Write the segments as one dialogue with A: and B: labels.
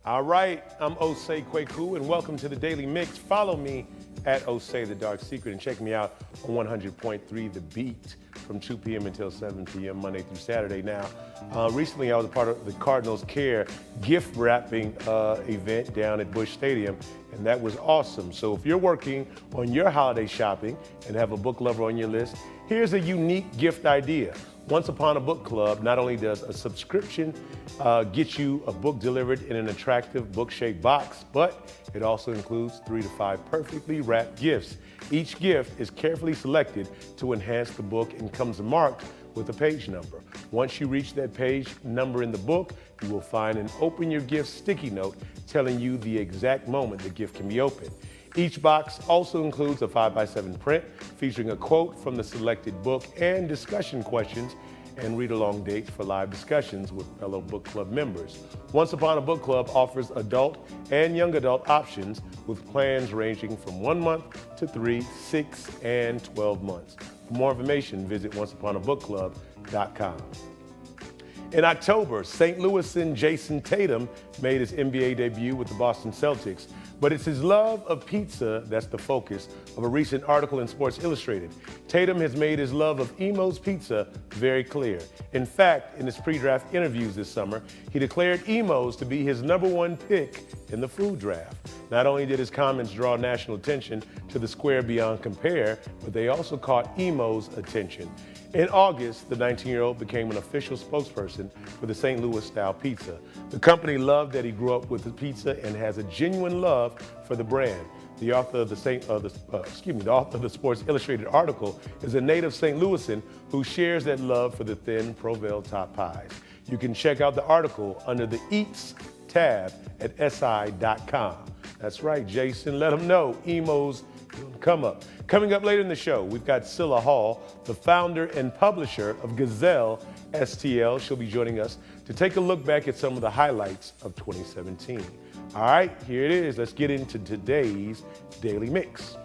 A: All right, I'm Osei Kweku, and welcome to the Daily Mix. Follow me at Osei The Dark Secret and check me out on 100.3 The Beat from 2 p.m. until 7 p.m. Monday through Saturday. Now, recently I was a part of the Cardinals Care gift wrapping event down at Busch Stadium, and that was awesome. So if you're working on your holiday shopping and have a book lover on your list, here's a unique gift idea. Once Upon a Book Club not only does a subscription get you a book delivered in an attractive book-shaped box, but it also includes 3 to 5 perfectly wrapped gifts. Each gift is carefully selected to enhance the book and comes marked with a page number. Once you reach that page number in the book, you will find an Open Your Gift sticky note telling you the exact moment the gift can be opened. Each box also includes a 5x7 print featuring a quote from the selected book and discussion questions and read-along dates for live discussions with fellow book club members. Once Upon a Book Club offers adult and young adult options with plans ranging from 1 month to 3, 6, and 12 months. For more information, visit onceuponabookclub.com. In October, St. Louisan Jason Tatum made his NBA debut with the Boston Celtics, but it's his love of pizza that's the focus of a recent article in Sports Illustrated. Tatum has made his love of Emo's Pizza very clear. In fact, in his pre-draft interviews this summer, he declared Emo's to be his #1 pick in the food draft. Not only did his comments draw national attention to the square beyond compare, but they also caught Emo's attention. In August, the 19-year-old became an official spokesperson for the St. Louis-style pizza. The company loved that he grew up with the pizza and has a genuine love for the brand. The author of the Sports Illustrated article is a native St. Louisan who shares that love for the thin Provel top pies. You can check out the article under the Eats tab at si.com. That's right, Jason. Let them know Emo's come up. Coming up later in the show, we've got Cillah Hall, the founder and publisher of Gazelle STL. She'll be joining us to take a look back at some of the highlights of 2017. All right, here it is. Let's get into today's Daily Mix.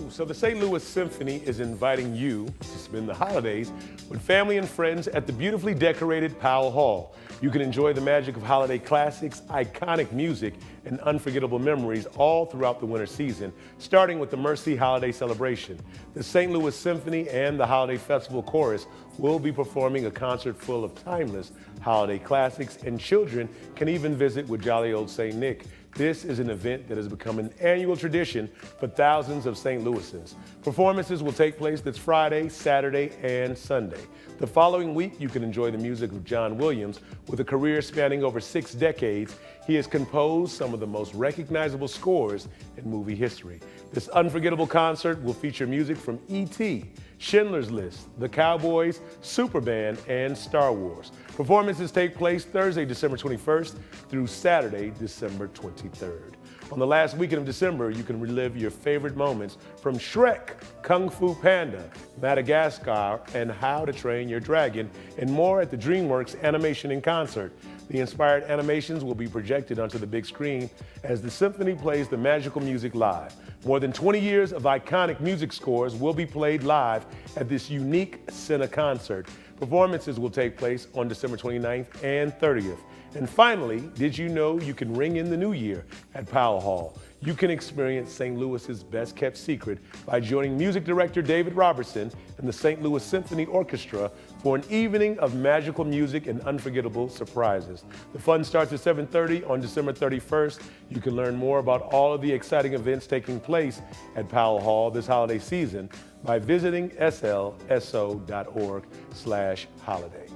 A: So the St. Louis Symphony is inviting you to spend the holidays with family and friends at the beautifully decorated Powell Hall. You can enjoy the magic of holiday classics, iconic music, and unforgettable memories all throughout the winter season, starting with the Mercy Holiday Celebration. The St. Louis Symphony and the Holiday Festival Chorus will be performing a concert full of timeless holiday classics, and children can even visit with jolly old St. Nick. This is an event that has become an annual tradition for thousands of St. Louisans. Performances will take place this Friday, Saturday, and Sunday. The following week, you can enjoy the music of John Williams. With a career spanning over 6 decades, he has composed some of the most recognizable scores in movie history. This unforgettable concert will feature music from E.T., Schindler's List, The Cowboys, Superband, and Star Wars. Performances take place Thursday, December 21st through Saturday, December 23rd. On the last weekend of December, you can relive your favorite moments from Shrek, Kung Fu Panda, Madagascar, and How to Train Your Dragon, and more at the DreamWorks Animation in Concert. The inspired animations will be projected onto the big screen as the symphony plays the magical music live. More than 20 years of iconic music scores will be played live at this unique Cine concert. Performances will take place on December 29th and 30th. And finally, did you know you can ring in the new year at Powell Hall? You can experience St. Louis's best-kept secret by joining music director David Robertson and the St. Louis Symphony Orchestra for an evening of magical music and unforgettable surprises. The fun starts at 7:30 on December 31st. You can learn more about all of the exciting events taking place at Powell Hall this holiday season by visiting slso.org/holiday.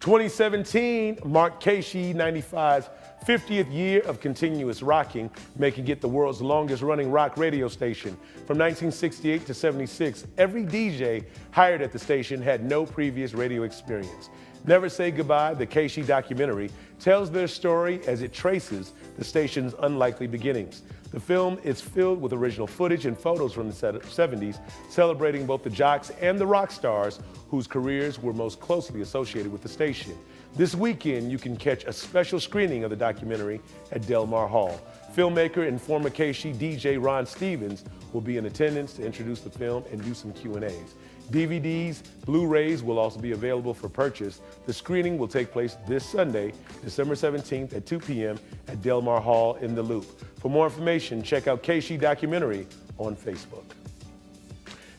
A: 2017 marked KC95's 50th year of continuous rocking, making it the world's longest-running rock radio station. From 1968 to 76, every DJ hired at the station had no previous radio experience. Never Say Goodbye, the Keishi documentary, tells their story as it traces the station's unlikely beginnings. The film is filled with original footage and photos from the 70s, celebrating both the jocks and the rock stars whose careers were most closely associated with the station. This weekend, you can catch a special screening of the documentary at Del Mar Hall. Filmmaker and former Keishi DJ Ron Stevens will be in attendance to introduce the film and do some Q&As. DVDs, Blu-rays will also be available for purchase. The screening will take place this Sunday, December 17th at 2 p.m. at Del Mar Hall in the Loop. For more information, check out Keishi Documentary on Facebook.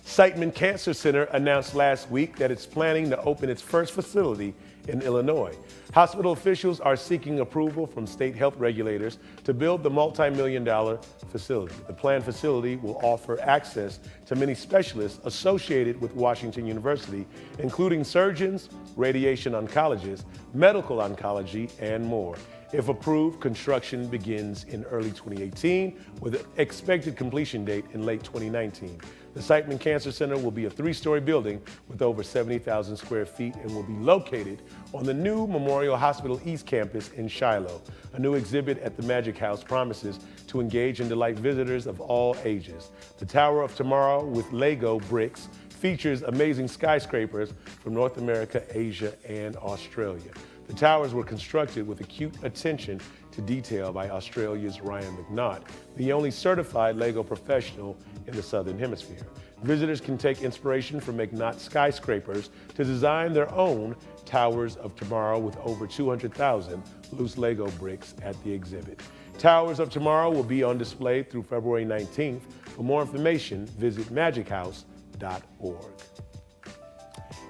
A: Siteman Cancer Center announced last week that it's planning to open its first facility in Illinois. Hospital officials are seeking approval from state health regulators to build the multi-million-dollar facility. The planned facility will offer access to many specialists associated with Washington University, including surgeons, radiation oncologists, medical oncology, and more. If approved, construction begins in early 2018 with an expected completion date in late 2019. The Siteman Cancer Center will be a 3-story building with over 70,000 square feet and will be located on the new Memorial Hospital East Campus in Shiloh. A new exhibit at the Magic House promises to engage and delight visitors of all ages. The Tower of Tomorrow with Lego bricks features amazing skyscrapers from North America, Asia, and Australia. The towers were constructed with acute attention to detail by Australia's Ryan McNaught, the only certified Lego professional in the Southern Hemisphere. Visitors can take inspiration from McNaught skyscrapers to design their own Towers of Tomorrow with over 200,000 loose Lego bricks at the exhibit. Towers of Tomorrow will be on display through February 19th. For more information, visit magichouse.org.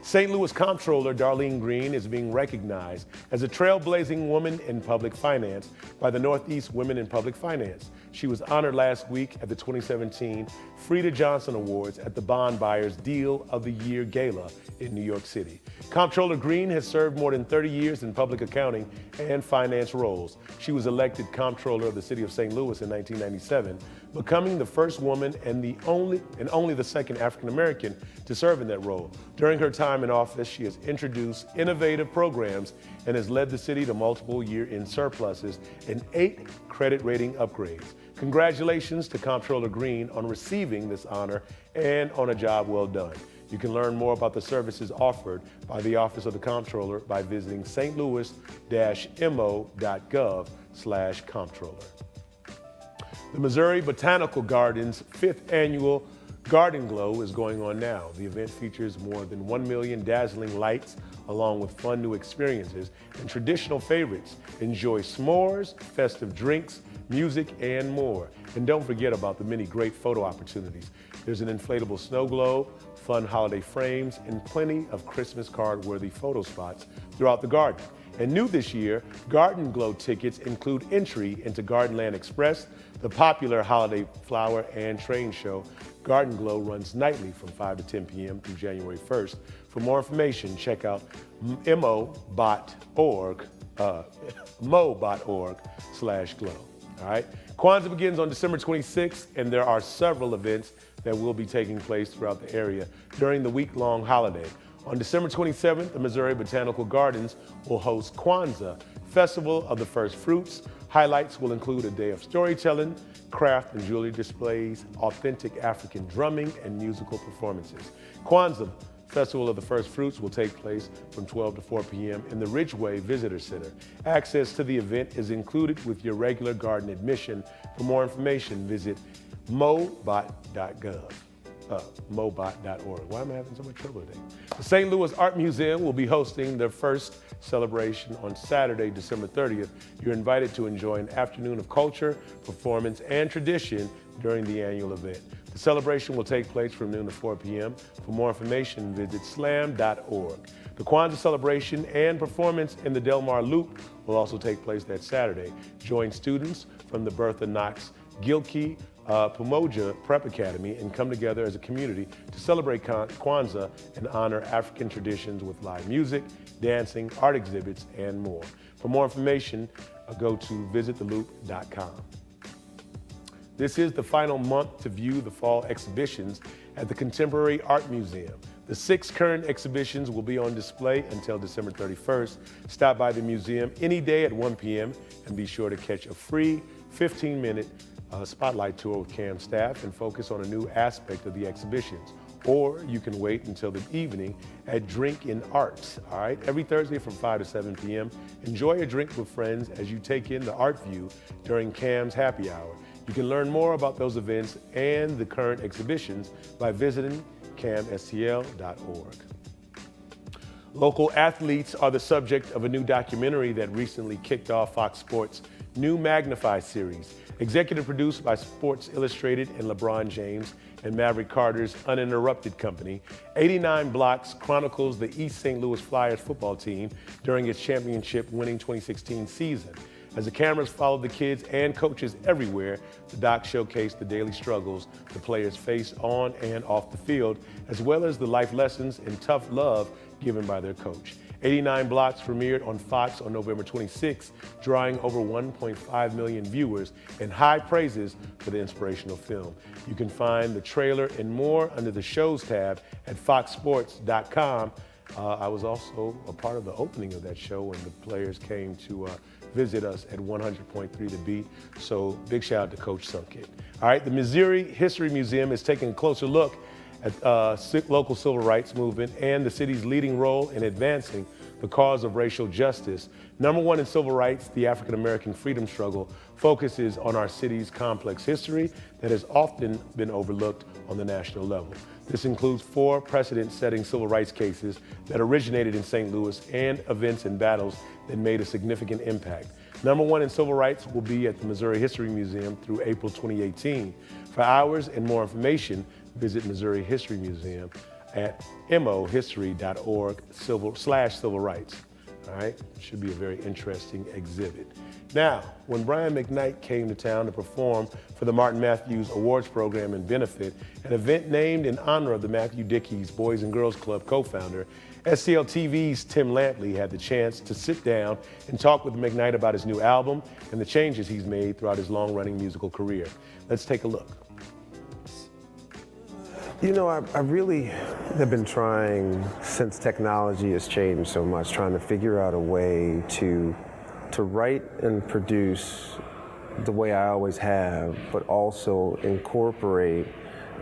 A: St. Louis Comptroller Darlene Green is being recognized as a trailblazing woman in public finance by the Northeast Women in Public Finance. She was honored last week at the 2017 Frida Johnson Awards at the Bond Buyers Deal of the Year Gala in New York City. Comptroller Green has served more than 30 years in public accounting and finance roles. She was elected Comptroller of the City of St. Louis in 1997, becoming the first woman and only the second African American to serve in that role. During her time in office, she has introduced innovative programs and has led the city to multiple year-end surpluses and 8 credit rating upgrades. Congratulations to Comptroller Green on receiving this honor and on a job well done. You can learn more about the services offered by the Office of the Comptroller by visiting stlouis-mo.gov/comptroller. The Missouri Botanical Gardens' 5th annual Garden Glow is going on now. The event features more than 1 million dazzling lights, along with fun new experiences and traditional favorites. Enjoy s'mores, festive drinks, music, and more. And don't forget about the many great photo opportunities. There's an inflatable snow globe, fun holiday frames, and plenty of Christmas card-worthy photo spots throughout the garden. And new this year, Garden Glow tickets include entry into Gardenland Express, the popular holiday flower and train show. Garden Glow runs nightly from 5 to 10 p.m. through January 1st. For more information, check out mo.org/glow. All right. Kwanzaa begins on December 26th, and there are several events that will be taking place throughout the area during the week-long holiday. On December 27th, the Missouri Botanical Gardens will host Kwanzaa, Festival of the First Fruits. Highlights will include a day of storytelling, craft and jewelry displays, authentic African drumming, and musical performances. Kwanzaa, Festival of the First Fruits, will take place from 12 to 4 p.m. in the Ridgeway Visitor Center. Access to the event is included with your regular garden admission. For more information, visit mobot.gov. mobot.org. Why am I having so much trouble today? The St. Louis Art Museum will be hosting their first celebration on Saturday, December 30th. You're invited to enjoy an afternoon of culture, performance, and tradition during the annual event. The celebration will take place from noon to 4 p.m. For more information, visit slam.org. The Kwanzaa celebration and performance in the Del Mar Loop will also take place that Saturday. Join students from the Bertha Knox Gilkey Pamoja Prep Academy and come together as a community to celebrate Kwanzaa and honor African traditions with live music, dancing, art exhibits, and more. For more information, go to visittheloop.com. This is the final month to view the fall exhibitions at the Contemporary Art Museum. The 6 current exhibitions will be on display until December 31st. Stop by the museum any day at 1 p.m. and be sure to catch a free 15-minute spotlight tour with CAM staff and focus on a new aspect of the exhibitions. Or you can wait until the evening at Drink in Arts, all right? Every Thursday from 5 to 7 p.m. Enjoy a drink with friends as you take in the art view during CAM's happy hour. You can learn more about those events and the current exhibitions by visiting camstl.org. Local athletes are the subject of a new documentary that recently kicked off Fox Sports' new Magnify series. Executive produced by Sports Illustrated and LeBron James and Maverick Carter's Uninterrupted Company, 89 Blocks chronicles the East St. Louis Flyers football team during its championship-winning 2016 season. As the cameras followed the kids and coaches everywhere, the doc showcased the daily struggles the players face on and off the field, as well as the life lessons and tough love given by their coach. 89 Blocks premiered on Fox on November 26, drawing over 1.5 million viewers and high praises for the inspirational film. You can find the trailer and more under the Shows tab at foxsports.com. I was also a part of the opening of that show when the players came to visit us at 100.3 The Beat. So big shout out to Coach Sunkit. All right, the Missouri History Museum is taking a closer look at local civil rights movement and the city's leading role in advancing the cause of racial justice. #1 in civil rights, the African American freedom struggle focuses on our city's complex history that has often been overlooked on the national level. This includes 4 precedent-setting civil rights cases that originated in St. Louis and events and battles that made a significant impact. #1 in civil rights will be at the Missouri History Museum through April 2018. For hours and more information, visit Missouri History Museum at mohistory.org/civil rights. All right, should be a very interesting exhibit. Now, when Brian McKnight came to town to perform for the Martin Matthews Awards Program and Benefit, an event named in honor of the Matthew Dickey's Boys and Girls Club co-founder, STL TV's Tim Lampley had the chance to sit down and talk with McKnight about his new album and the changes he's made throughout his long-running musical career. Let's take a look.
B: You know, I really have been trying, since technology has changed so much, trying to figure out a way to write and produce the way I always have, but also incorporate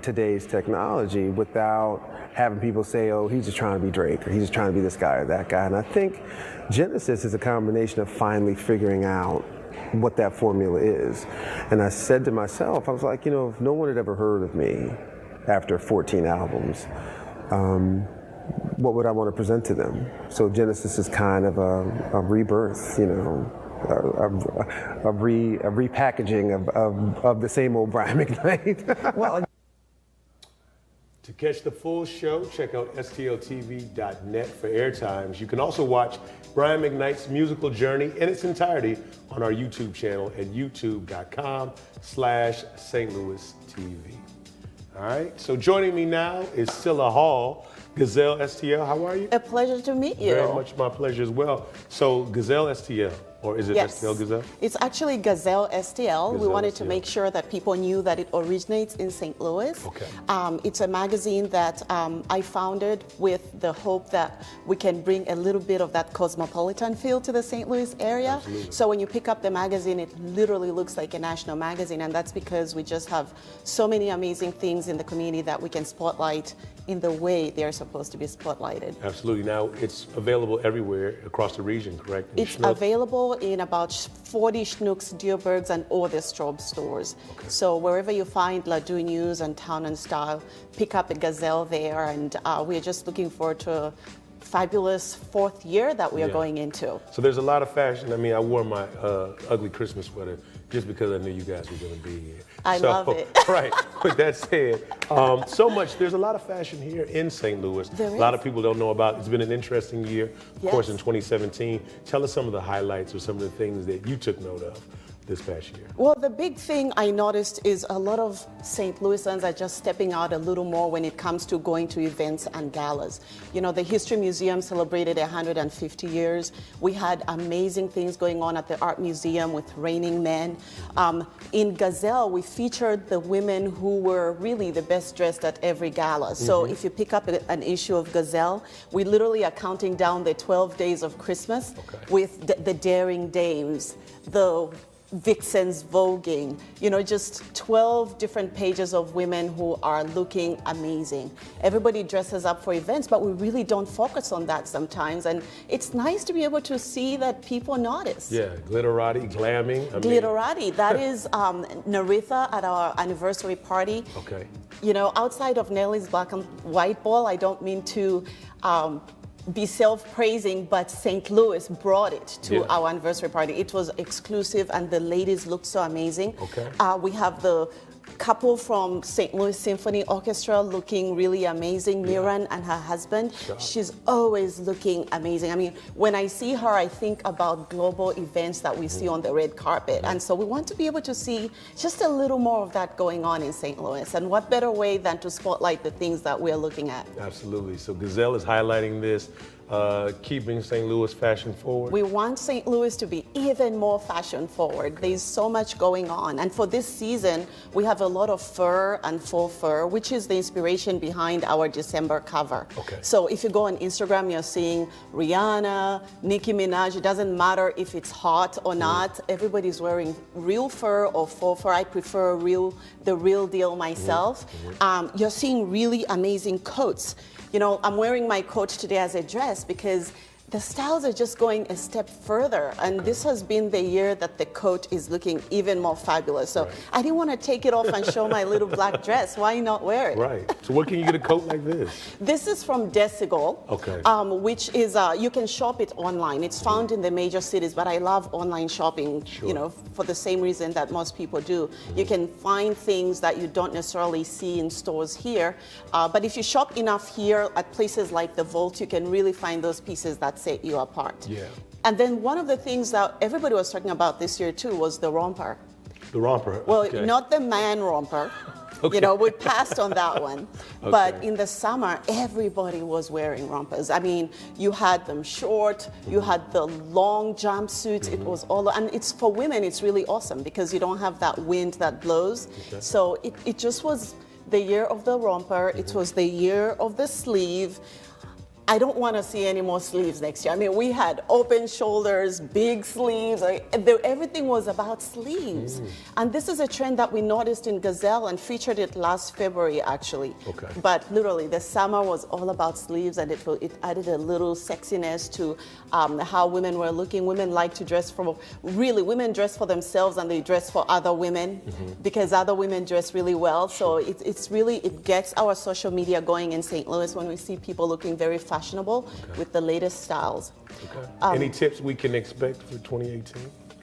B: today's technology without having people say, oh, he's just trying to be Drake, or he's just trying to be this guy or that guy. And I think Genesis is a combination of finally figuring out what that formula is. And I said to myself, I was like, you know, if no one had ever heard of me after 14 albums, what would I want to present to them? So Genesis is kind of a rebirth, you know, a repackaging of the same old Brian McKnight.
A: Well, to catch the full show, check out stltv.net for airtimes. You can also watch Brian McKnight's musical journey in its entirety on our YouTube channel at youtube.com/St. Louis TV. All right, so joining me now is Cillah Hall, Gazelle STL. How are you?
C: A pleasure to meet you.
A: Very much my pleasure as well. So Gazelle STL, or is it STL Gazelle?
C: It's actually Gazelle STL. We wanted to
A: STL.
C: make sure that people knew that it originates in St. Louis.
A: Okay.
C: It's a magazine that I founded with the hope that we can bring a little bit of that cosmopolitan feel to the St. Louis area.
A: Absolutely.
C: So when you pick up the magazine, it literally looks like a national magazine, and that's because we just have so many amazing things in the community that we can spotlight in the way they're supposed to be spotlighted.
A: Absolutely. Now, it's available everywhere across the region, correct?
C: It's available in about 40 Schnucks, Dierbergs, and all the Straub stores.
A: Okay.
C: So wherever you find Ladue News and Town and Style, pick up a Gazelle there, and we're just looking forward to a fabulous 4th year that we are going into.
A: So there's a lot of fashion. I mean, I wore my ugly Christmas sweater just because I knew you guys were going to be here.
C: I love it.
A: Right. With that said, so much. There's a lot of fashion here in St. Louis.
C: There is.
A: A lot of people don't know about. It's been an interesting year, of course, in 2017. Tell us some of the highlights or some of the things that you took note of this past year?
C: Well, the big thing I noticed is a lot of St. Louisans are just stepping out a little more when it comes to going to events and galas. You know, the History Museum celebrated 150 years. We had amazing things going on at the Art Museum with Raining Men. In Gazelle, we featured the women who were really the best dressed at every gala. So if you pick up an issue of Gazelle, we literally are counting down the 12 days of Christmas with the Daring Dames, the vixens voguing, you know, just 12 different pages of women who are looking amazing. Everybody dresses up for events, but we really don't focus on that sometimes. And it's nice to be able to see that people notice.
A: Yeah, glitterati, glamming.
C: Glitterati, that is Naritha at our anniversary party.
A: Okay.
C: You know, outside of Nelly's Black and White Ball, I don't mean to be self-praising, but St. Louis brought it to our anniversary party. It was exclusive and the ladies looked so amazing.
A: Okay.
C: We have the couple from St. Louis Symphony Orchestra looking really amazing, Miran and her husband. She's always looking amazing. I mean, when I see her, I think about global events that we see on the red carpet. And so we want to be able to see just a little more of that going on in St. Louis. And what better way than to spotlight the things that we're looking at?
A: Absolutely. So Gazelle is highlighting this, keeping St. Louis fashion forward.
C: We want St. Louis to be even more fashion forward. There's so much going on. And for this season, we have a lot of fur and faux fur, which is the inspiration behind our December cover.
A: Okay.
C: So if you go on Instagram, you're seeing Rihanna, Nicki Minaj. It doesn't matter if it's hot or not. Everybody's wearing real fur or faux fur. I prefer the real deal myself. You're seeing really amazing coats. You know, I'm wearing my coat today as a dress because the styles are just going a step further. And this has been the year that the coat is looking even more fabulous. So I didn't want to take it off and show my little black dress. Why not wear it?
A: Right. So where can you get a coat like this?
C: This is from Desigal, which is, you can shop it online. It's found in the major cities, but I love online shopping, you know, for the same reason that most people do. You can find things that you don't necessarily see in stores here. But if you shop enough here at places like the Vault, you can really find those pieces that set you apart.
A: Yeah.
C: And then one of the things that everybody was talking about this year too was the romper.
A: The romper.
C: Well, not the man romper. You know, we passed on that one. But in the summer, everybody was wearing rompers. I mean, you had them short, you had the long jumpsuits. It was all, and it's for women, it's really awesome because you don't have that wind that blows. So it just was the year of the romper. It was the year of the sleeve. I don't want to see any more sleeves next year. I mean, we had open shoulders, big sleeves. Everything was about sleeves. And this is a trend that we noticed in Gazelle and featured it last February, actually. But literally, the summer was all about sleeves, and it added a little sexiness to how women were looking. Women like to dress women dress for themselves and they dress for other women because other women dress really well. So it gets our social media going in St. Louis when we see people looking very fashionable with the latest styles.
A: Any tips we can expect for 2018?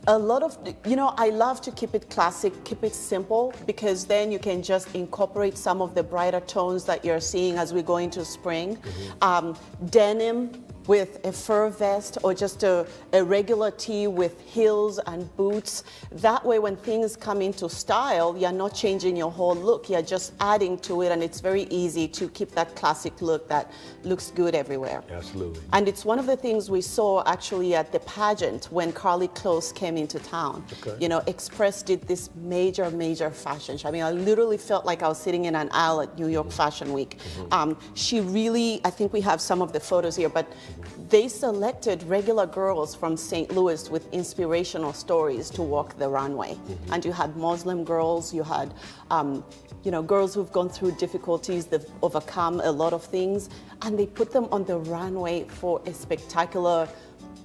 C: A lot of, you know, I love to keep it classic, keep it simple, because then you can just incorporate some of the brighter tones that you're seeing as we go into spring. Denim with a fur vest or just a regular tee with heels and boots. That way when things come into style, you're not changing your whole look, you're just adding to it, and it's very easy to keep that classic look that looks good everywhere.
A: Absolutely.
C: And it's one of the things we saw actually at the pageant when Carly Close came into town. You know, Express did this major fashion show. I mean, I literally felt like I was sitting in an aisle at New York Fashion Week. She really, I think we have some of the photos here, but they selected regular girls from St. Louis with inspirational stories to walk the runway. And you had Muslim girls, you had you know, girls who've gone through difficulties, they've overcome a lot of things, and they put them on the runway for a spectacular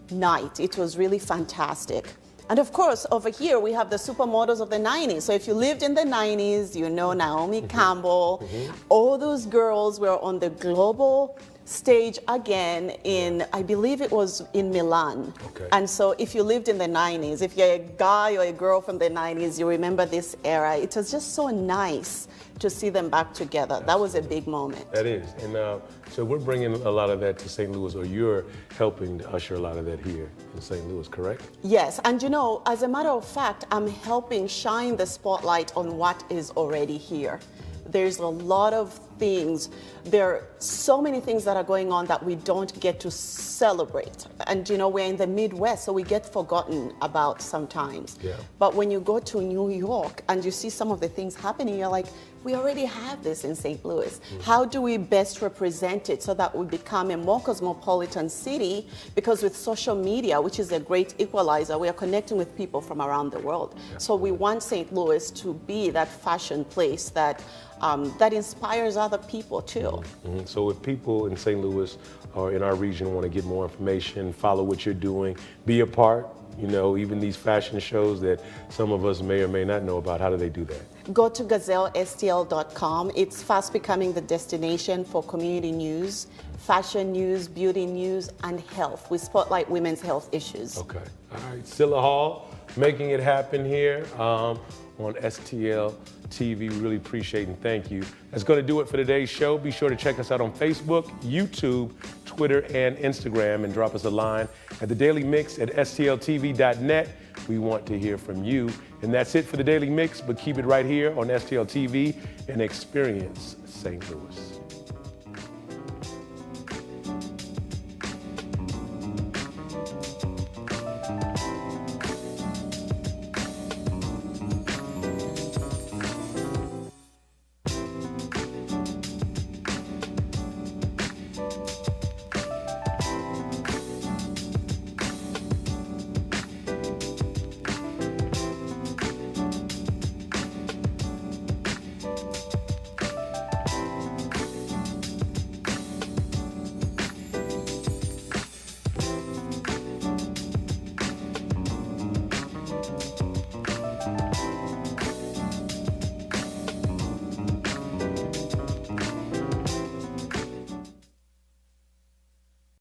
C: night. It was really fantastic. And of course, over here, we have the supermodels of the 90s. So if you lived in the 90s, you know Naomi Campbell. All those girls were on the global stage again in, I believe it was in Milan.
A: Okay.
C: And so if you lived in the 90s, if you're a guy or a girl from the 90s, you remember this era. It was just so nice to see them back together. That was a big moment.
A: That is. And so we're bringing a lot of that to St. Louis, or you're helping to usher a lot of that here in St. Louis, correct?
C: Yes, and you know, as a matter of fact, I'm helping shine the spotlight on what is already here. There's a lot of things. There are so many things that are going on that we don't get to celebrate. And you know, we're in the Midwest, so we get forgotten about sometimes.
A: Yeah.
C: But when you go to New York and you see some of the things happening, you're like, we already have this in St. Louis. How do we best represent it so that we become a more cosmopolitan city? Because with social media, which is a great equalizer, we are connecting with people from around the world. So we want St. Louis to be that fashion place that that inspires other people too.
A: So if people in St. Louis or in our region want to get more information, follow what you're doing, be a part, you know, even these fashion shows that some of us may or may not know about, how do they do that?
C: Go to GazelleSTL.com. It's fast becoming the destination for community news, fashion news, beauty news, and health. We spotlight women's health issues.
A: Okay. All right. Cillah Hall, making it happen here on STL TV. Really appreciate and thank you. That's going to do it for today's show. Be sure to check us out on Facebook, YouTube, Twitter, and Instagram, and drop us a line at the Daily Mix at stltv.net. We want to hear from you. And that's it for the Daily Mix, but keep it right here on STL TV and experience St. Louis.